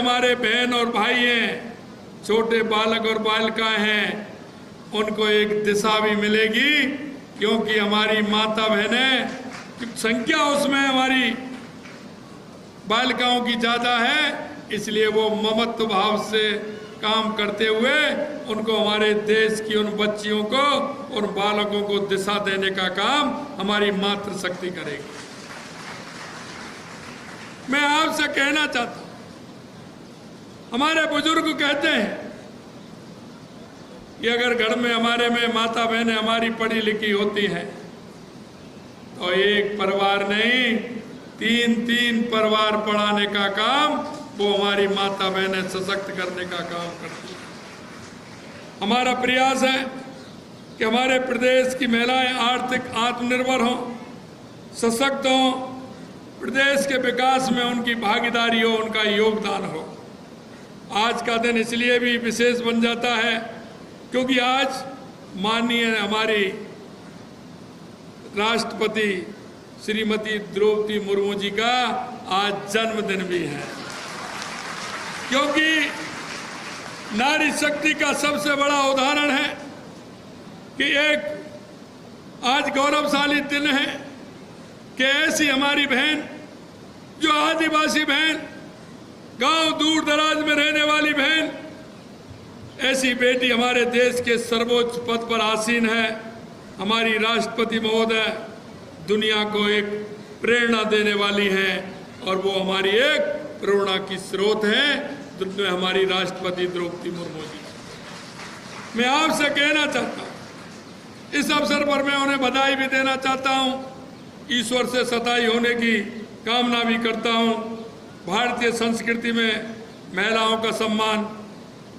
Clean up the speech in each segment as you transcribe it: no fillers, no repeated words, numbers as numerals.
हमारे बहन और भाई हैं, छोटे बालक और बालिकाएं हैं, उनको एक दिशा भी मिलेगी, क्योंकि हमारी माता बहनें संख्या उसमें हमारी बालिकाओं की ज़्यादा है, इसलिए वो ममत्व भाव से काम करते हुए उनको हमारे देश की उन बच्चियों को और बालकों को दिशा देने का काम हमारी मातृशक्ति करेगी। मैं आपसे कहना चाहता हूं, हमारे बुजुर्ग कहते हैं कि अगर घर में हमारे में माता बहनें हमारी पढ़ी लिखी होती हैं तो एक परिवार नहीं, 3 परिवार पढ़ाने का काम वो हमारी माता बहनें सशक्त करने का काम करती हैं। हमारा प्रयास है कि हमारे प्रदेश की महिलाएं आर्थिक आत्मनिर्भर हों, सशक्त हों, प्रदेश के विकास में उनकी भागीदारी हो, उनका योगदान हो। आज का दिन इसलिए भी विशेष बन जाता है क्योंकि आज माननीय हमारी राष्ट्रपति श्रीमती द्रौपदी मुर्मू जी का आज जन्मदिन भी है। क्योंकि नारी शक्ति का सबसे बड़ा उदाहरण है कि एक आज गौरवशाली दिन है कि ऐसी हमारी बहन, जो आदिवासी बहन, गांव दूर दराज में रहने वाली बहन, ऐसी बेटी हमारे देश के सर्वोच्च पद पर आसीन है। हमारी राष्ट्रपति महोदय दुनिया को एक प्रेरणा देने वाली हैं और वो हमारी एक प्रेरणा की स्रोत है, हमारी राष्ट्रपति द्रौपदी मुर्मू जी। मैं आपसे कहना चाहता हूँ, इस अवसर पर मैं उन्हें बधाई भी देना चाहता हूँ, ईश्वर से सताई होने की कामना भी करता हूँ। भारतीय संस्कृति में महिलाओं का सम्मान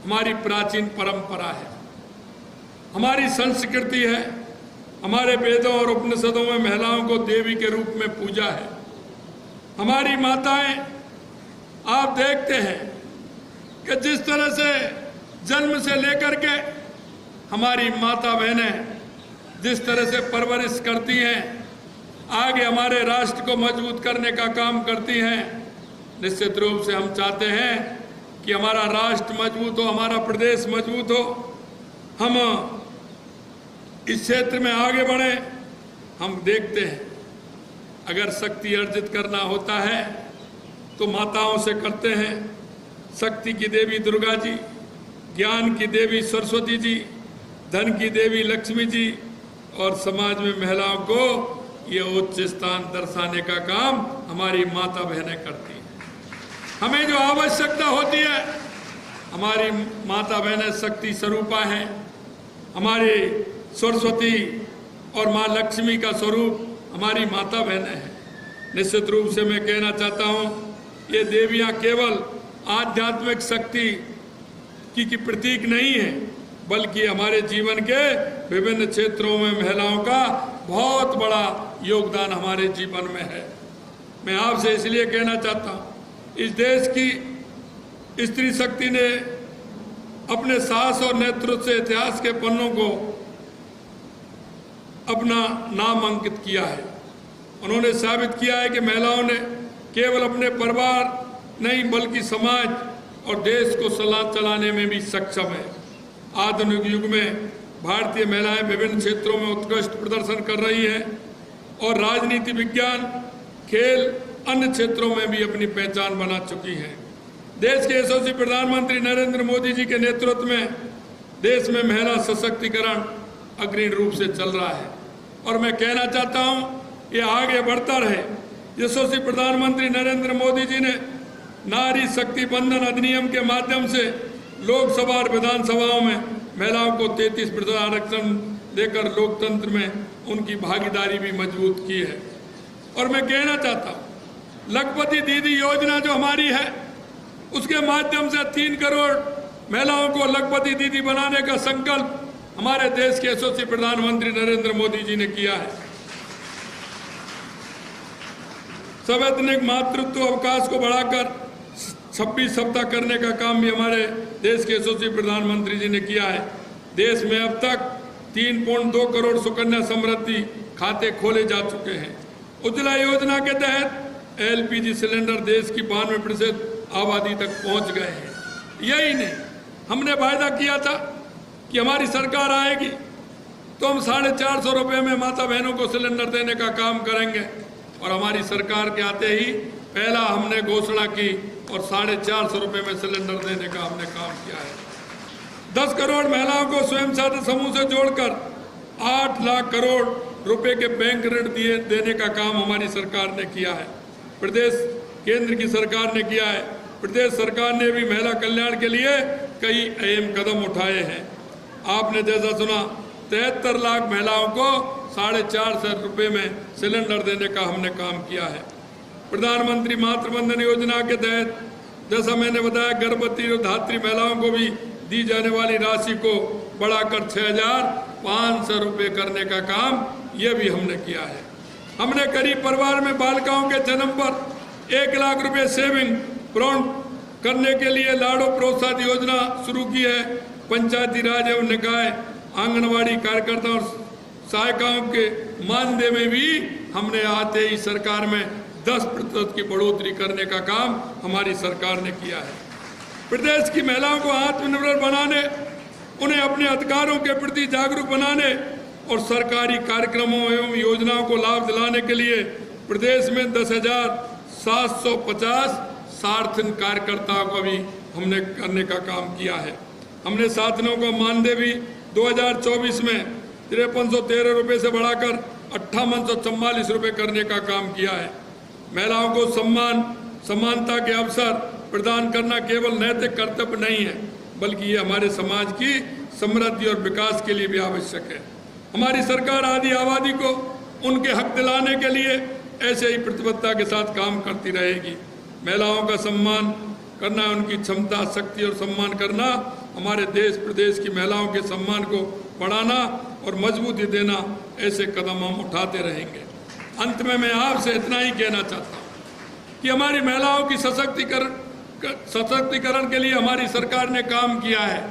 हमारी प्राचीन परंपरा है, हमारी संस्कृति है। हमारे वेदों और उपनिषदों में महिलाओं को देवी के रूप में पूजा है। हमारी माताएं, आप देखते हैं कि जिस तरह से जन्म से लेकर के हमारी माता बहनें जिस तरह से परवरिश करती हैं, आगे हमारे राष्ट्र को मजबूत करने का काम करती हैं। निश्चित रूप से हम चाहते हैं कि हमारा राष्ट्र मजबूत हो, हमारा प्रदेश मजबूत हो, हम इस क्षेत्र में आगे बढ़े। हम देखते हैं अगर शक्ति अर्जित करना होता है तो माताओं से करते हैं। शक्ति की देवी दुर्गा जी, ज्ञान की देवी सरस्वती जी, धन की देवी लक्ष्मी जी और समाज में महिलाओं को ये उच्च स्थान दर्शाने का काम हमारी माता बहनें करती हैं। हमें जो आवश्यकता होती है, हमारी माता बहनें शक्ति स्वरूपा हैं। हमारी सरस्वती और माँ लक्ष्मी का स्वरूप हमारी माता बहनें हैं। निश्चित रूप से मैं कहना चाहता हूँ, ये देवियाँ केवल आध्यात्मिक शक्ति की प्रतीक नहीं है, बल्कि हमारे जीवन के विभिन्न क्षेत्रों में महिलाओं का बहुत बड़ा योगदान हमारे जीवन में है। मैं आपसे इसलिए कहना चाहता हूँ, इस देश की स्त्री शक्ति ने अपने साहस और नेतृत्व से इतिहास के पन्नों को अपना नाम अंकित किया है। उन्होंने साबित किया है कि महिलाओं ने केवल अपने परिवार नहीं बल्कि समाज और देश को चलाने में भी सक्षम है। आधुनिक युग में भारतीय महिलाएं विभिन्न क्षेत्रों में उत्कृष्ट प्रदर्शन कर रही हैं और राजनीति, विज्ञान, खेल, अन्य क्षेत्रों में भी अपनी पहचान बना चुकी हैं। देश के यशस्वी प्रधानमंत्री नरेंद्र मोदी जी के नेतृत्व में देश में महिला सशक्तिकरण अग्रणी रूप से चल रहा है और मैं कहना चाहता हूं, ये आगे बढ़ता रहे। यशस्वी प्रधानमंत्री नरेंद्र मोदी जी ने नारी शक्ति बंधन अधिनियम के माध्यम से लोकसभा और विधानसभाओं में महिलाओं को 33% आरक्षण देकर लोकतंत्र में उनकी भागीदारी भी मजबूत की है। और मैं कहना चाहता हूँ, लखपति दीदी योजना जो हमारी है, उसके माध्यम से 3 करोड़ महिलाओं को लखपति दीदी बनाने का संकल्प हमारे देश के यशस्वी प्रधानमंत्री नरेंद्र मोदी जी ने किया है। सवैतनिक मातृत्व अवकाश को बढ़ाकर 26 सप्ताह करने का काम भी हमारे देश के यशस्वी प्रधानमंत्री जी ने किया है। देश में अब तक 3.2 करोड़ सुकन्या समृद्धि खाते खोले जा चुके हैं। उज्ज्वला योजना के तहत LPG सिलेंडर देश की 92% आबादी तक पहुंच गए हैं। यही नहीं, हमने वायदा किया था कि हमारी सरकार आएगी तो हम 450 रुपये में माता बहनों को सिलेंडर देने का काम करेंगे, और हमारी सरकार के आते ही पहला हमने घोषणा की और 450 रुपये में सिलेंडर देने का हमने काम किया है। 10 करोड़ महिलाओं को स्वयं सहायता समूह से जोड़कर 8 लाख करोड़ रुपए के बैंक ऋण देने का काम हमारी सरकार ने किया है। प्रदेश केंद्र की सरकार ने किया है। प्रदेश सरकार ने भी महिला कल्याण के लिए कई अहम कदम उठाए हैं। आपने जैसा सुना, 73 लाख महिलाओं को 450 रुपये में सिलेंडर देने का हमने काम किया है। प्रधानमंत्री मातृवंदन योजना के तहत जैसा मैंने बताया, गर्भवती और धात्री महिलाओं को भी दी जाने वाली राशि को बढ़ाकर 6,500 रुपये करने का काम यह भी हमने किया है। हमने गरीब परिवार में बालिकाओं के जन्म पर 1 लाख रुपये सेविंग प्रोन करने के लिए लाड़ो प्रोत्साहन योजना शुरू की है। पंचायती राज एवं निकाय, आंगनवाड़ी कार्यकर्ता और सहायिकाओं के मानदेय में भी हमने आते ही सरकार में 10% की बढ़ोतरी करने का काम हमारी सरकार ने किया है। प्रदेश की महिलाओं को आत्मनिर्भर बनाने, उन्हें अपने अधिकारों के प्रति जागरूक बनाने और सरकारी कार्यक्रमों एवं योजनाओं को लाभ दिलाने के लिए प्रदेश में 10,750 सार्थन कार्यकर्ताओं को भी हमने करने का काम किया है। हमने साथनों का मानदेय भी 2024 में 5313 रुपये से बढ़ाकर 5844 रुपये करने का काम किया है। महिलाओं को समानता के अवसर प्रदान करना केवल नैतिक कर्तव्य नहीं है, बल्कि ये हमारे समाज की समृद्धि और विकास के लिए भी आवश्यक है। हमारी सरकार आदि आबादी को उनके हक दिलाने के लिए ऐसे ही प्रतिबद्धता के साथ काम करती रहेगी। महिलाओं का सम्मान करना, उनकी क्षमता, शक्ति और सम्मान करना, हमारे देश प्रदेश की महिलाओं के सम्मान को बढ़ाना और मजबूती देना, ऐसे कदम हम उठाते रहेंगे। अंत में मैं आपसे इतना ही कहना चाहता हूँ कि हमारी महिलाओं की सशक्तिकरण के लिए हमारी सरकार ने काम किया है।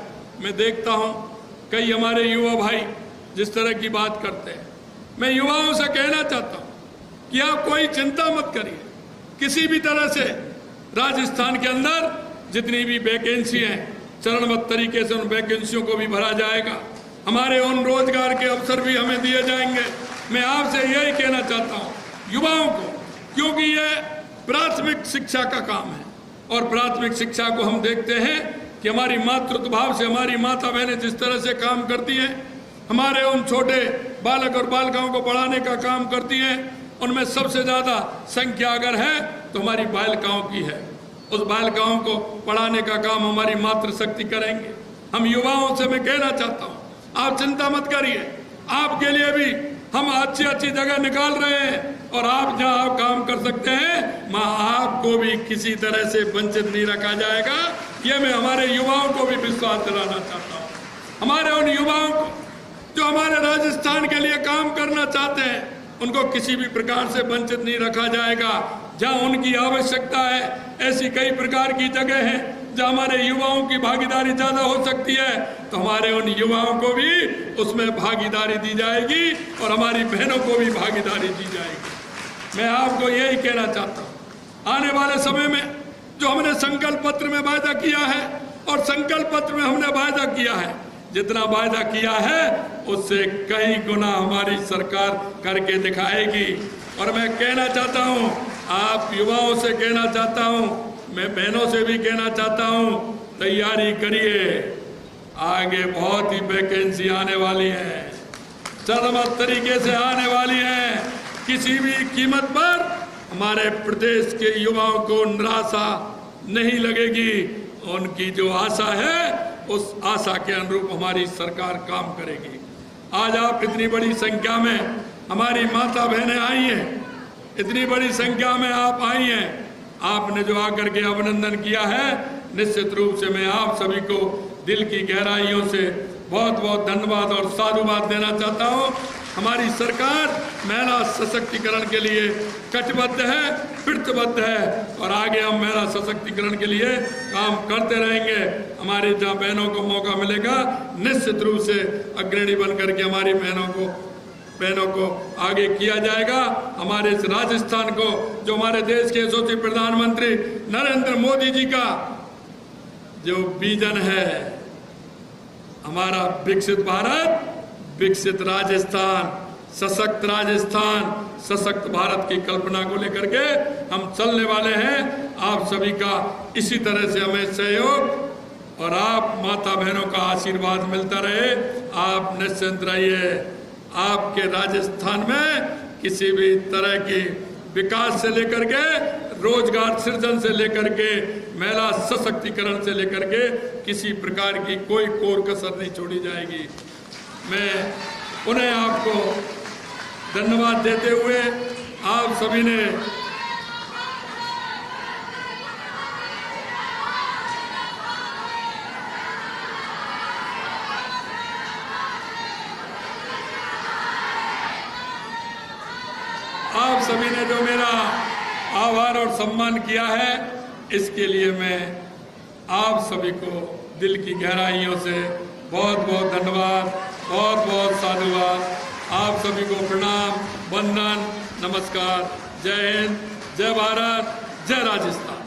मैं देखता हूँ कई हमारे युवा भाई जिस तरह की बात करते हैं, मैं युवाओं से कहना चाहता हूँ कि आप कोई चिंता मत करिए। किसी भी तरह से राजस्थान के अंदर जितनी भी वैकेंसी हैं, चरणबद्ध तरीके से उन वैकेंसियों को भी भरा जाएगा। हमारे उन रोजगार के अवसर भी हमें दिए जाएंगे। मैं आपसे यही कहना चाहता हूँ युवाओं को, क्योंकि ये प्राथमिक शिक्षा का काम है और प्राथमिक शिक्षा को हम देखते हैं कि हमारी मातृत्व भाव से हमारी माता बहनें जिस तरह से काम करती हैं, हमारे उन छोटे बालक और बालिकाओं को पढ़ाने का काम करती हैं, उनमें सबसे ज़्यादा संख्या अगर है तो हमारी बालिकाओं की है। उस बालिकाओं को पढ़ाने का काम हमारी मातृशक्ति करेंगे। हम युवाओं से मैं कहना चाहता हूँ, आप चिंता मत करिए, आपके लिए भी हम अच्छी अच्छी जगह निकाल रहे हैं और आप जहाँ आप काम कर सकते हैं, वहाँ आपको भी किसी तरह से वंचित नहीं रखा जाएगा। ये मैं हमारे युवाओं को भी विश्वास दिलाना चाहता हूँ। हमारे उन युवाओं को जो हमारे राजस्थान के लिए काम करना चाहते हैं, उनको किसी भी प्रकार से वंचित नहीं रखा जाएगा। जहाँ उनकी आवश्यकता है, ऐसी कई प्रकार की जगह हैं जहाँ हमारे युवाओं की भागीदारी ज़्यादा हो सकती है, तो हमारे उन युवाओं को भी उसमें भागीदारी दी जाएगी और हमारी बहनों को भी भागीदारी दी जाएगी। मैं आपको यही कहना चाहता हूँ, आने वाले समय में जो हमने संकल्प पत्र में वायदा किया है और संकल्प पत्र में हमने वायदा किया है, जितना वायदा किया है उससे कई गुना हमारी सरकार करके दिखाएगी। और मैं कहना चाहता हूँ, आप युवाओं से कहना चाहता हूँ, मैं बहनों से भी कहना चाहता हूँ, तैयारी करिए, आगे बहुत ही वैकेंसी आने वाली है, चरणबद्ध तरीके से आने वाली है। किसी भी कीमत पर हमारे प्रदेश के युवाओं को निराशा नहीं लगेगी। उनकी जो आशा है उस आशा के अनुरूप हमारी सरकार काम करेगी। आज आप इतनी बड़ी संख्या में हमारी माता बहनें आई हैं, इतनी बड़ी संख्या में आप आई हैं, आपने जो आकर के अभिनंदन किया है, निश्चित रूप से मैं आप सभी को दिल की गहराइयों से बहुत बहुत धन्यवाद और साधुवाद देना चाहता हूँ। हमारी सरकार महिला सशक्तिकरण के लिए कटिबद्ध है, प्रतिबद्ध है और आगे हम महिला सशक्तिकरण के लिए काम करते रहेंगे। हमारी जहाँ बहनों को मौका मिलेगा, निश्चित रूप से अग्रणी बन करके हमारी बहनों को बहनों को आगे किया जाएगा। हमारे इस राजस्थान को, जो हमारे देश के यशस्वी प्रधानमंत्री नरेंद्र मोदी जी का जो विजन है, हमारा विकसित भारत, विकसित राजस्थान, सशक्त राजस्थान, सशक्त भारत की कल्पना को लेकर के हम चलने वाले हैं। आप सभी का इसी तरह से हमें सहयोग और आप माता बहनों का आशीर्वाद मिलता रहे। आप निश्चिंत रहिए, आपके राजस्थान में किसी भी तरह की विकास से लेकर के, रोजगार सृजन से लेकर के, महिला सशक्तिकरण से लेकर के किसी प्रकार की कोई कोर कसर नहीं छोड़ी जाएगी। मैं उन्हें आपको धन्यवाद देते हुए आप सभी ने जो मेरा आभार और सम्मान किया है, इसके लिए मैं आप सभी को दिल की गहराइयों से बहुत बहुत धन्यवाद, बहुत बहुत साधुवाद। आप सभी को प्रणाम, वंदन, नमस्कार। जय हिंद, जय भारत, जय राजस्थान।